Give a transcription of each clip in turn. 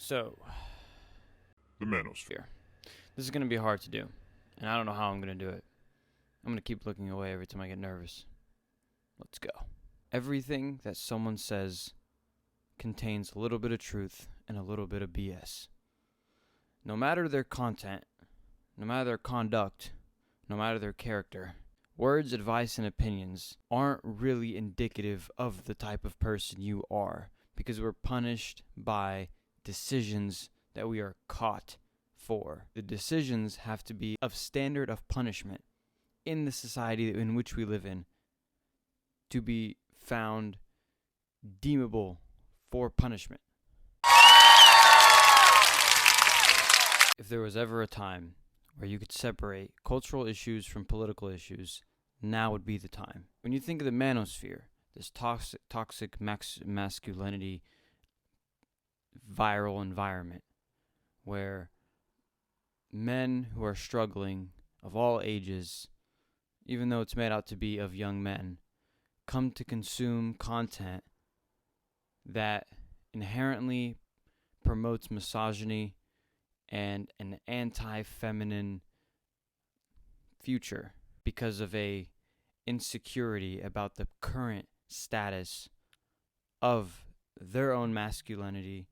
So, The Manosphere. this is going to be hard to do, and I don't know how I'm going to do it. I'm going to keep looking away every time I get nervous. Let's go. Everything that someone says contains a little bit of truth and a little bit of BS. No matter their content, no matter their conduct, no matter their character, words, advice, and opinions aren't really indicative of the type of person you are, because we're punished by decisions that we are caught for. The decisions have to be of standard of punishment in the society in which we live in to be found deemable for punishment. If there was ever a time where you could separate cultural issues from political issues, now would be the time. When you think of the manosphere, this toxic masculinity viral environment where men who are struggling of all ages, even though it's made out to be of young men, come to consume content that inherently promotes misogyny and an anti-feminine future because of a insecurity about the current status of their own masculinity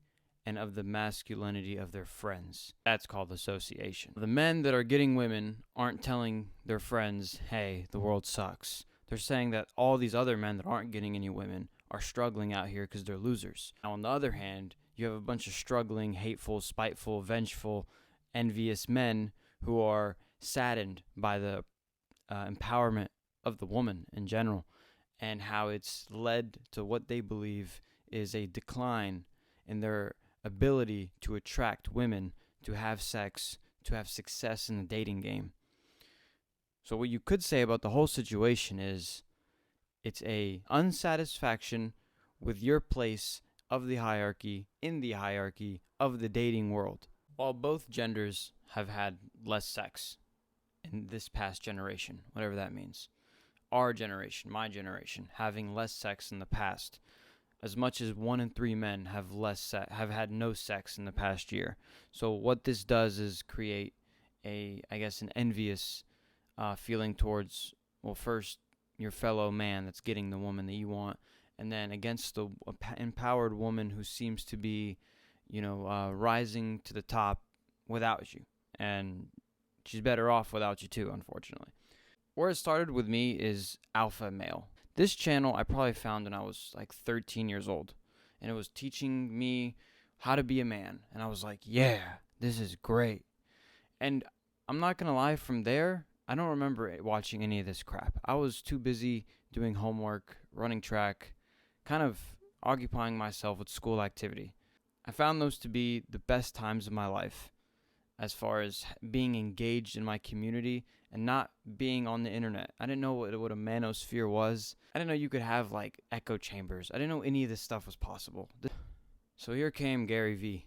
and of the masculinity of their friends. That's called association. The men that are getting women aren't telling their friends, hey, the world sucks. They're saying that all these other men that aren't getting any women are struggling out here because they're losers. Now, on the other hand, you have a bunch of struggling, hateful, spiteful, vengeful, envious men who are saddened by the empowerment of the woman in general and how it's led to what they believe is a decline in their ability to attract women, to have sex, to have success in the dating game. So what you could say about the whole situation is it's a unsatisfaction with your place of the hierarchy, in the hierarchy of the dating world. While both genders have had less sex in this past generation, whatever that means. Our generation, my generation, having less sex in the past. As much as 1 in 3 men have have had no sex in the past year. So what this does is create an envious feeling towards, well, first your fellow man that's getting the woman that you want, and then against the empowered woman who seems to be, rising to the top without you, and she's better off without you too, unfortunately. Where it started with me is alpha male. This channel I probably found when I was like 13 years old, and it was teaching me how to be a man, and I was like, yeah, this is great. And I'm not gonna lie, from there, I don't remember watching any of this crap. I was too busy doing homework, running track, kind of occupying myself with school activity. I found those to be the best times of my life as far as being engaged in my community and not being on the internet. I didn't know what a manosphere was. I didn't know you could have like echo chambers. I didn't know any of this stuff was possible. So here came Gary V.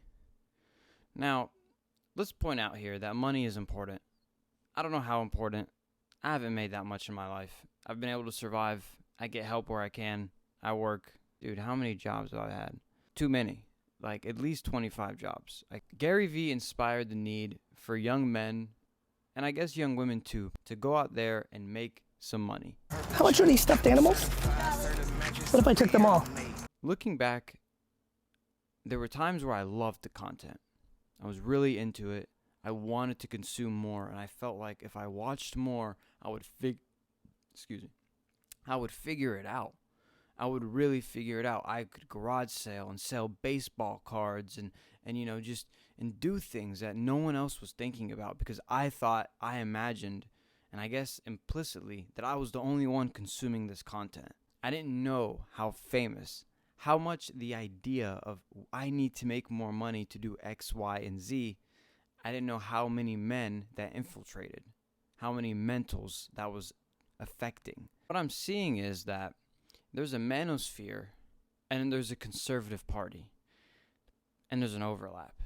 Now, let's point out here that money is important. I don't know how important. I haven't made that much in my life. I've been able to survive. I get help where I can. I work. Dude, how many jobs have I had? Too many. Like at least 25 jobs. Gary V inspired the need for young men, and I guess young women too, to go out there and make some money. How much are these stuffed animals? What if I took them all? Looking back, there were times where I loved the content. I was really into it. I wanted to consume more, and I felt like if I watched more, I would figure it out. I would really figure it out. I could garage sale and sell baseball cards and do things that no one else was thinking about, because I imagined, and I guess implicitly, that I was the only one consuming this content. I didn't know how much the idea of I need to make more money to do X, Y, and Z. I didn't know how many men that infiltrated, how many mentals that was affecting. What I'm seeing is that there's a manosphere, and there's a conservative party, and there's an overlap.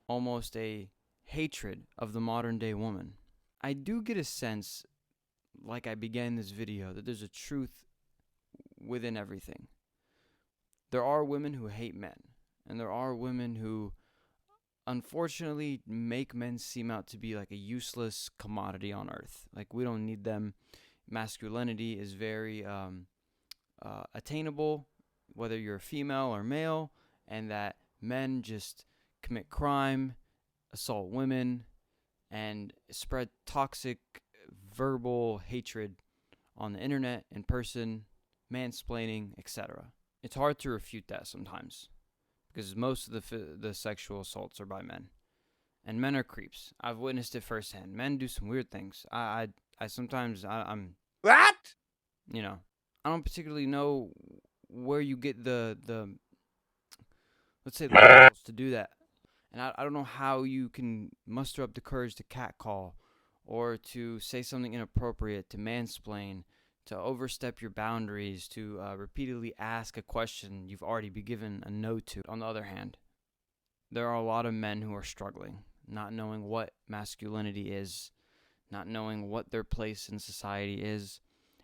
Almost a hatred of the modern day woman. I do get a sense, like I began this video, that there's a truth within everything. There are women who hate men, and there are women who unfortunately make men seem out to be like a useless commodity on earth. Like, we don't need them. Masculinity is very attainable, whether you're female or male, and that men just commit crime, assault women, and spread toxic verbal hatred on the internet, in person, mansplaining, etc. It's hard to refute that sometimes, because most of the sexual assaults are by men, and men are creeps. I've witnessed it firsthand. Men do some weird things. I'm What? you know, I don't particularly know where you get the let's say the balls to do that, and I don't know how you can muster up the courage to catcall, or to say something inappropriate, to mansplain, to overstep your boundaries, to repeatedly ask a question you've already been given a no to. On the other hand, there are a lot of men who are struggling, not knowing what masculinity is, not knowing what their place in society is.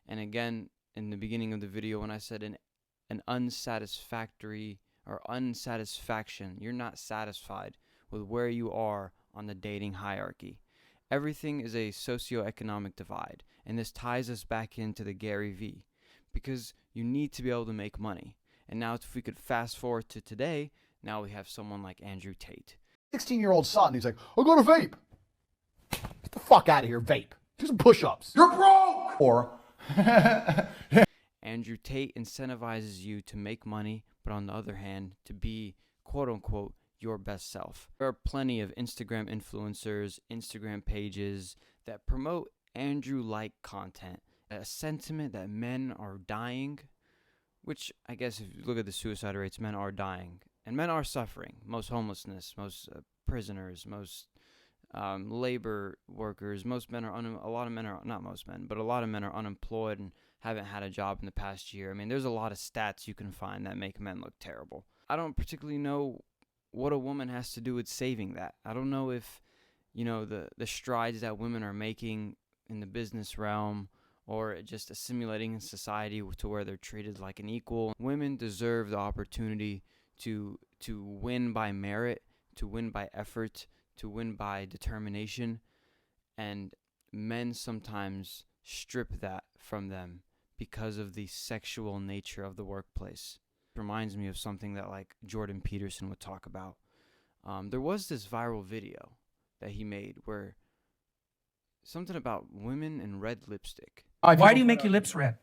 And again, in the beginning of the video, when I said an unsatisfactory or unsatisfaction, you're not satisfied with where you are on the dating hierarchy. Everything is a socioeconomic divide, and this ties us back into the Gary V, because you need to be able to make money. And now if we could fast forward to today, now we have someone like Andrew Tate. 16-year-old son, he's like, I got a vape. Get the fuck out of here, vape. Do some push-ups. You're broke! Or, Andrew Tate incentivizes you to make money, but on the other hand, to be, quote-unquote, your best self. There are plenty of Instagram influencers, Instagram pages that promote Andrew-like content, a sentiment that men are dying, which I guess if you look at the suicide rates, men are dying. And men are suffering. Most homelessness, most prisoners, most labor workers, most men are, a lot of men are, not most men, but a lot of men are unemployed and haven't had a job in the past year. I mean, there's a lot of stats you can find that make men look terrible. I don't particularly know what a woman has to do with saving that. I don't know if, the strides that women are making in the business realm, or just assimilating in society to where they're treated like an equal. Women deserve the opportunity to win by merit, to win by effort, to win by determination, and men sometimes strip that from them because of the sexual nature of the workplace. It reminds me of something that like Jordan Peterson would talk about. There was this viral video that he made where something about women and red lipstick. Why do you make your lips red?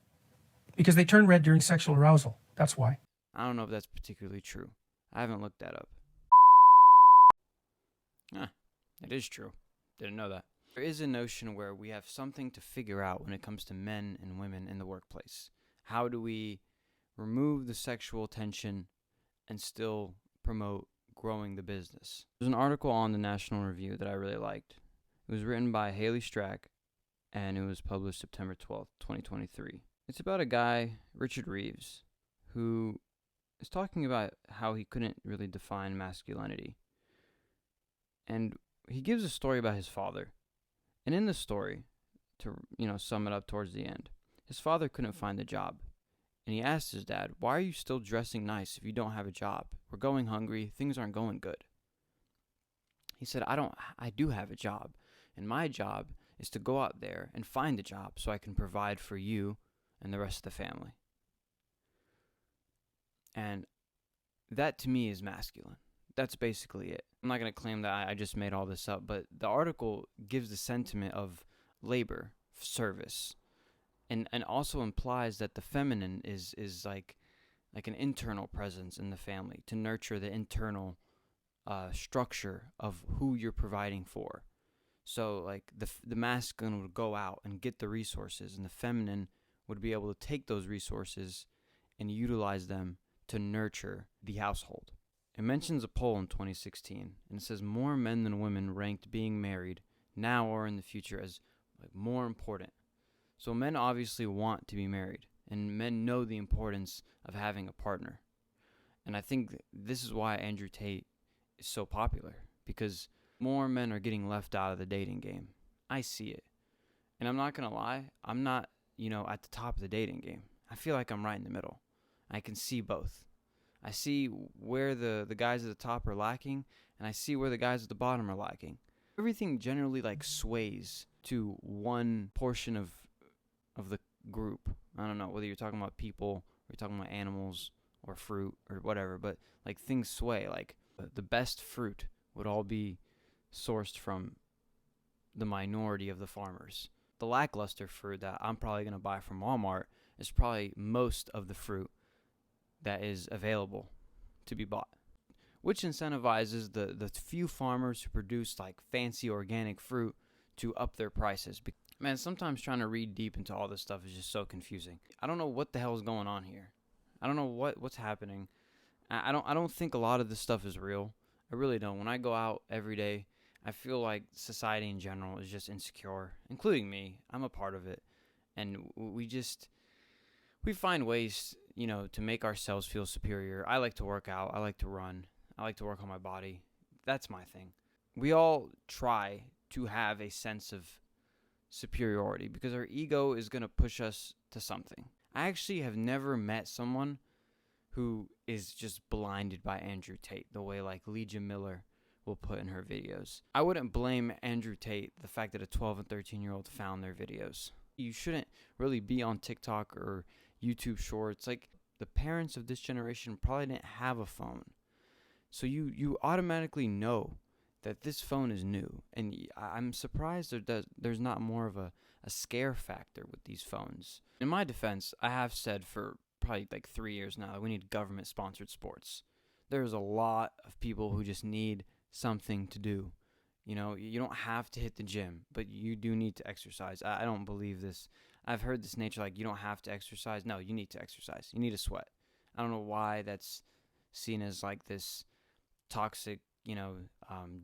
Because they turn red during sexual arousal. That's why. I don't know if that's particularly true. I haven't looked that up. It is true. Didn't know that. There is a notion where we have something to figure out when it comes to men and women in the workplace. How do we remove the sexual tension and still promote growing the business? There's an article on the National Review that I really liked. It was written by Haley Strack, and it was published September 12th, 2023. It's about a guy, Richard Reeves, who is talking about how he couldn't really define masculinity. And he gives a story about his father. And in the story, to sum it up towards the end, his father couldn't find a job. And he asked his dad, why are you still dressing nice if you don't have a job? We're going hungry. Things aren't going good. He said, I do have a job. And my job is to go out there and find a job so I can provide for you and the rest of the family. And that to me is masculine. That's basically it. I'm not going to claim that I just made all this up, but the article gives the sentiment of labor, service, and also implies that the feminine is like an internal presence in the family to nurture the internal structure of who you're providing for. So like the masculine would go out and get the resources, and the feminine would be able to take those resources and utilize them to nurture the household. It mentions a poll in 2016, and it says more men than women ranked being married now or in the future as more important. So men obviously want to be married, and men know the importance of having a partner. And I think this is why Andrew Tate is so popular, because more men are getting left out of the dating game. I see it. And I'm not going to lie, I'm not, at the top of the dating game. I feel like I'm right in the middle. I can see both. I see where the guys at the top are lacking, and I see where the guys at the bottom are lacking. Everything generally like sways to one portion of the group. I don't know whether you're talking about people or you're talking about animals or fruit or whatever, but like things sway. Like the best fruit would all be sourced from the minority of the farmers. The lackluster fruit that I'm probably going to buy from Walmart is probably most of the fruit that is available to be bought, which incentivizes the few farmers who produce like fancy organic fruit to up their prices. Man, sometimes trying to read deep into all this stuff is just so confusing. I don't know what the hell is going on here. I don't know what's happening. I don't think a lot of this stuff is real. I really don't. When I go out every day, I feel like society in general is just insecure, including me. I'm a part of it. And we find ways, to make ourselves feel superior. I like to work out. I like to run. I like to work on my body. That's my thing. We all try to have a sense of superiority because our ego is going to push us to something. I actually have never met someone who is just blinded by Andrew Tate the way like Legia Miller will put in her videos. I wouldn't blame Andrew Tate the fact that a 12 and 13-year-old found their videos. You shouldn't really be on TikTok or YouTube Shorts. Like, the parents of this generation probably didn't have a phone. So you automatically know that this phone is new. And I'm surprised there's not more of a scare factor with these phones. In my defense, I have said for probably like 3 years now that we need government-sponsored sports. There's a lot of people who just need something to do. You don't have to hit the gym, but you do need to exercise. I don't believe this. I've heard this nature like you don't have to exercise. No, you need to exercise. You need to sweat. I don't know why that's seen as like this toxic,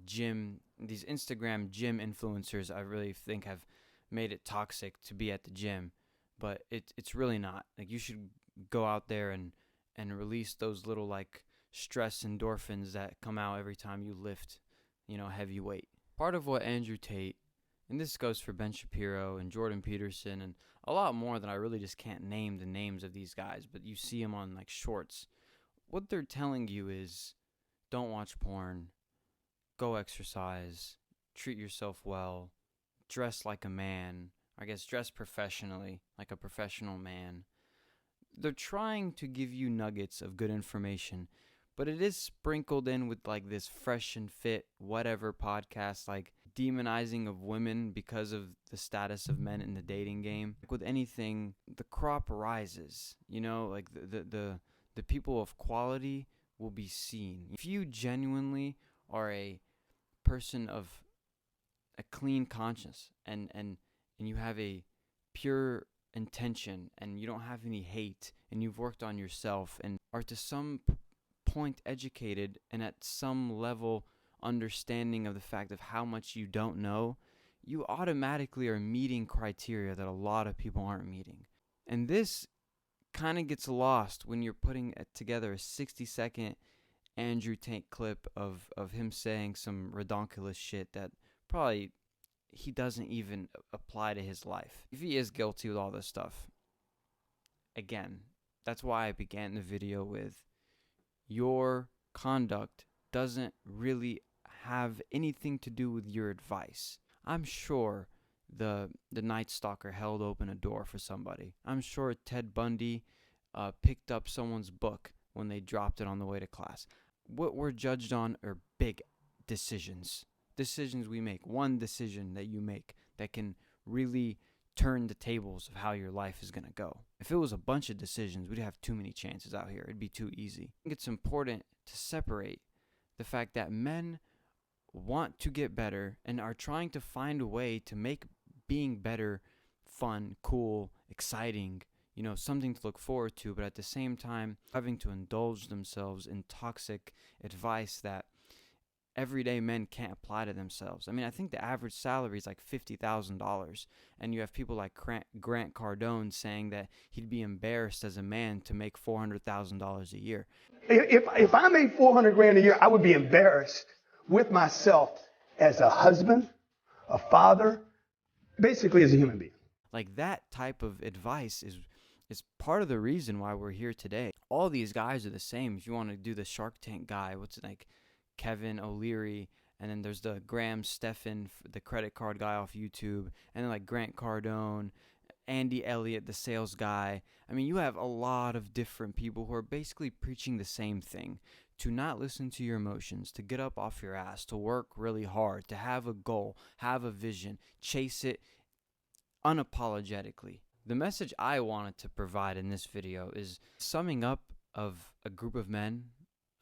gym. These Instagram gym influencers, I really think have made it toxic to be at the gym, but it's really not. Like, you should go out there and release those little like stress endorphins that come out every time you lift, heavy weight. Part of what Andrew Tate, and this goes for Ben Shapiro and Jordan Peterson and a lot more that I really just can't name the names of these guys, but you see them on like shorts. What they're telling you is don't watch porn, go exercise, treat yourself well, dress like a man, I guess dress professionally, like a professional man. They're trying to give you nuggets of good information, but it is sprinkled in with like this fresh and fit whatever podcast, like demonizing of women because of the status of men in the dating game. Like with anything, the crop rises, like the people of quality will be seen. If you genuinely are a person of a clean conscience and you have a pure intention and you don't have any hate and you've worked on yourself and are to some point educated and at some level understanding of the fact of how much you don't know, you automatically are meeting criteria that a lot of people aren't meeting. And this kind of gets lost when you're putting together a 60-second Andrew Tate clip of him saying some redonkulous shit that probably he doesn't even apply to his life. If he is guilty with all this stuff, again, that's why I began the video with your conduct doesn't really have anything to do with your advice. I'm sure the Night Stalker held open a door for somebody. I'm sure Ted Bundy picked up someone's book when they dropped it on the way to class. What we're judged on are big decisions. Decisions we make. One decision that you make that can really turn the tables of how your life is going to go. If it was a bunch of decisions, we'd have too many chances out here. It'd be too easy. I think it's important to separate the fact that men want to get better and are trying to find a way to make being better fun, cool, exciting, something to look forward to, but at the same time having to indulge themselves in toxic advice that everyday men can't apply to themselves. I mean, I think the average salary is like $50,000, and you have people like Grant Cardone saying that he'd be embarrassed as a man to make $400,000 a year. If I made $400,000 a year, I would be embarrassed with myself as a husband, a father, basically as a human being. Like, that type of advice is part of the reason why we're here today. All these guys are the same. If you want to do the Shark Tank guy, what's it like? Kevin O'Leary, and then there's the Graham Stephan, the credit card guy off YouTube, and then like Grant Cardone, Andy Elliott, the sales guy. I mean, you have a lot of different people who are basically preaching the same thing: to not listen to your emotions, to get up off your ass, to work really hard, to have a goal, have a vision, chase it unapologetically. The message I wanted to provide in this video is summing up of a group of men,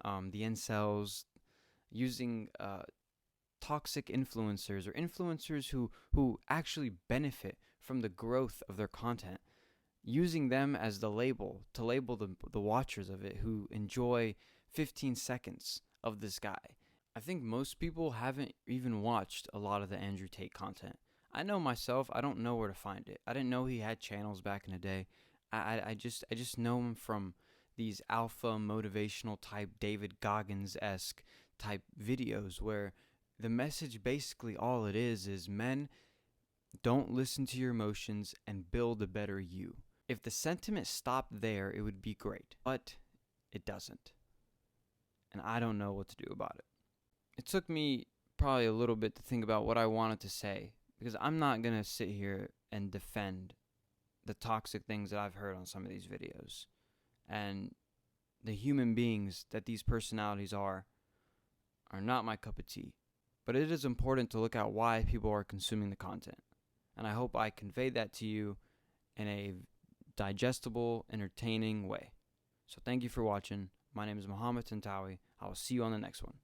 the incels, using toxic influencers or influencers who actually benefit from the growth of their content, using them as the label to label the watchers of it who enjoy 15 seconds of this guy. I think most people haven't even watched a lot of the Andrew Tate content. I know myself, I don't know where to find it. I didn't know he had channels back in the day. I just know him from these alpha motivational type David Goggins-esque type videos where the message, basically all it is men, don't listen to your emotions and build a better you. If the sentiment stopped there, it would be great, but it doesn't. And I don't know what to do about it. It took me probably a little bit to think about what I wanted to say, because I'm not going to sit here and defend the toxic things that I've heard on some of these videos. And the human beings that these personalities are not my cup of tea. But it is important to look at why people are consuming the content. And I hope I conveyed that to you in a digestible, entertaining way. So thank you for watching. My name is Muhammad Tantawi. I will see you on the next one.